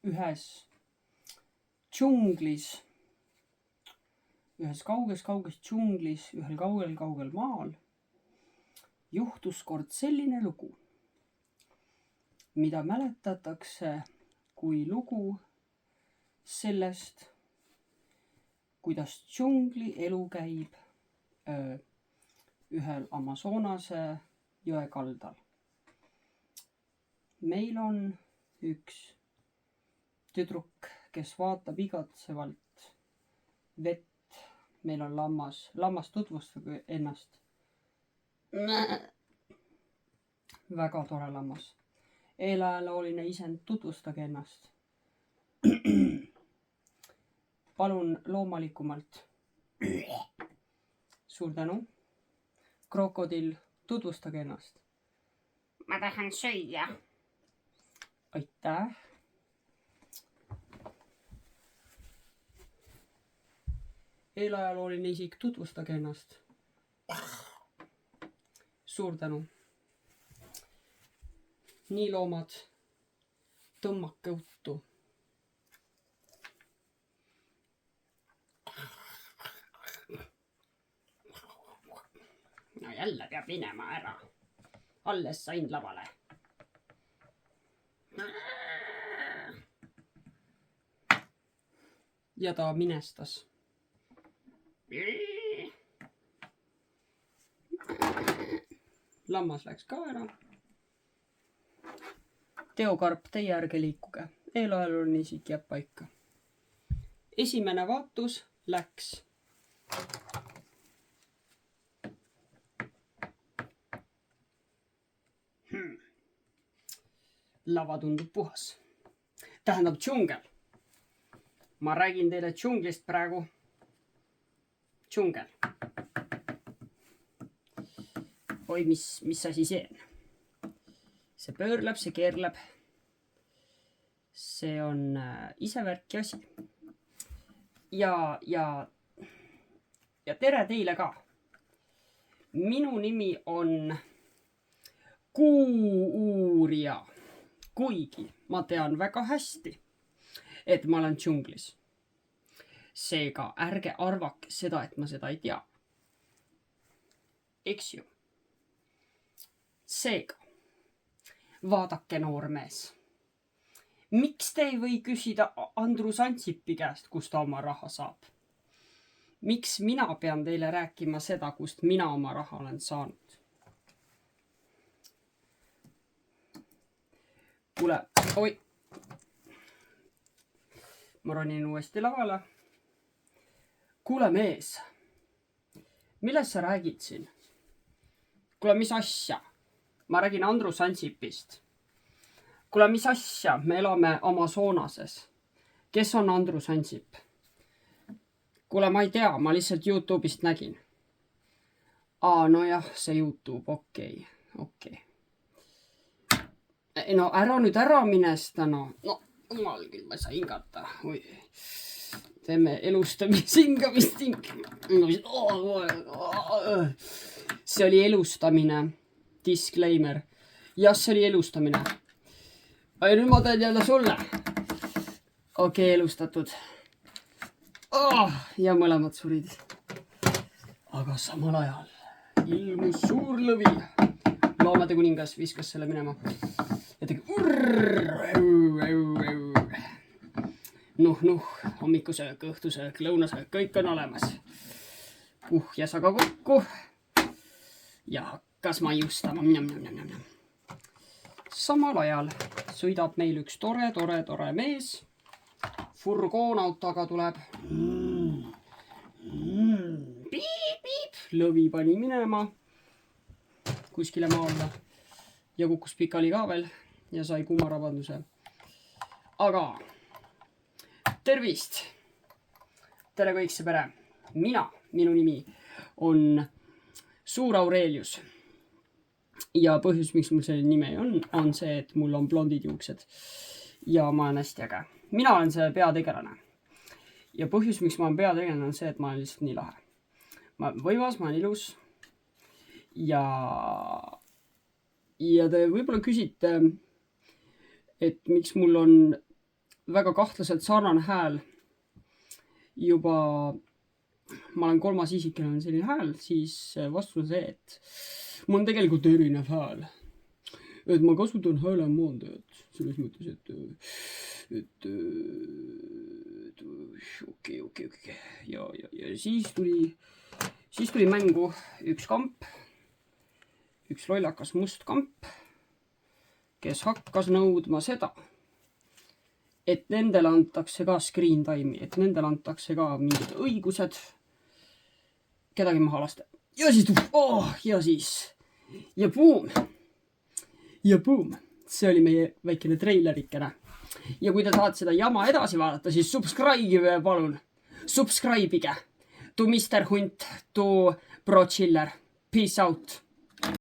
ühes džunglis, ühes kauges džunglis, ühel kaugel maal juhtus kord selline lugu, mida mäletatakse kui lugu sellest, kuidas džungli elu käib ühel Amazonase jõe kaldal. Meil on üks tüdruk, kes vaatab igatsevalt vett. Meil on lammas. Lammas, tutvustage ennast. Väga tore lammas. Eelajalooline isend, tutvustage ennast. Palun loomalikumalt. Suur tänu. Krokodill, tutvustage ennast. Ma tahan süüa. Aitäh. Eelajalooline isik, tutvustage ennast. Suur tänu. Nii loomad, tõmmake uttu. No jälle peab minema ära. Alles sain lavale. Ja ta minestas. Lammas läks ka ära. Teokarp, teie ärge liikuge. Eelajalooline isik jääb paika. Esimene vaatus läks. Lava tundub puhas. Tähendab džungel. Ma räägin teile džunglist praegu. Džungel. Oi, mis asi see on? See pöörleb, see keerleb. See on isevärki asi. Ja tere teile ka. Minu nimi on Kuu-uurija. Kuigi ma tean väga hästi, et ma olen džunglis. Seega ärge arvake seda, et ma seda ei tea. Eks ju. Seega, vaadake noormees. Miks te ei või küsida Andrus Ansipi käest, kust ta oma raha saab? Miks mina pean teile rääkima seda, kust mina oma raha olen saanud? Kuule, oi. Ma ronin uuesti lavale. Kuule mees, millest sa räägid siin? Kuule, mis asja? Ma räägin Andrus Ansipist. Kuule, mis asja? Me elame Amazonases. Kes on Andrus Ansip? Kuule, ma ei tea, ma lihtsalt YouTube'ist nägin. Nojah, see YouTube, okei. No ära nüüd ära minesta, no. No, jumal küll, ma ei saa hingata. Oi. Teeme elustamist. See oli elustamine. Disclaimer. Jah, see oli elustamine. Aga nüüd ma teen jälle sulle. Okei, elustatud. Ja mõlemad surid. Aga samal ajal ilmus suur lõvi. Loomade kuningas viskas selle minema. Ja tegi Nuh, hommikusöök, õhtusöök, lõunasöök, kõik on olemas. Kuhjas aga kokku. Ja hakkas maiustama. Samal ajal sõidab meil üks tore mees. Furgoon autoga tuleb. Piip. Lõvi pani minema. Kuskile maa alla. Ja kukkus pikali ka veel. Ja sai kumarabanduse. Aga tervist! Tere kõik see pere! Minu nimi on Suur Aurelius. Ja põhjus, miks mul selline nime on see, et mul on blondid juuksed. Ja ma olen hästi äge. Mina olen see peategelane. Ja põhjus, miks ma olen peategelane, on see, et ma olen lihtsalt nii lahe. Ma olen võimas, ma olen ilus. Ja te võib-olla küsite, et miks mul on väga kahtlaselt sarnane hääl juba, ma olen 3. isik, kellel on selline hääl, siis vastus on see, et mul on tegelikult erinev hääl. Et ma kasutan häälemoondajat selles mõttes, et okei. Ja siis tuli mängu üks kamp, üks lollakas must kamp, kes hakkas nõudma seda, et nendele antakse ka screen time'i, et nendele antakse ka mingid õigused kedagi maha lasta. Ja siis ja boom, see oli meie väikene treilerikene. Ja kui te tahate seda jama edasi vaadata, siis subscribe palun. Subscribe'ige to Mr. Hunt, to Pro Chiller. Peace out.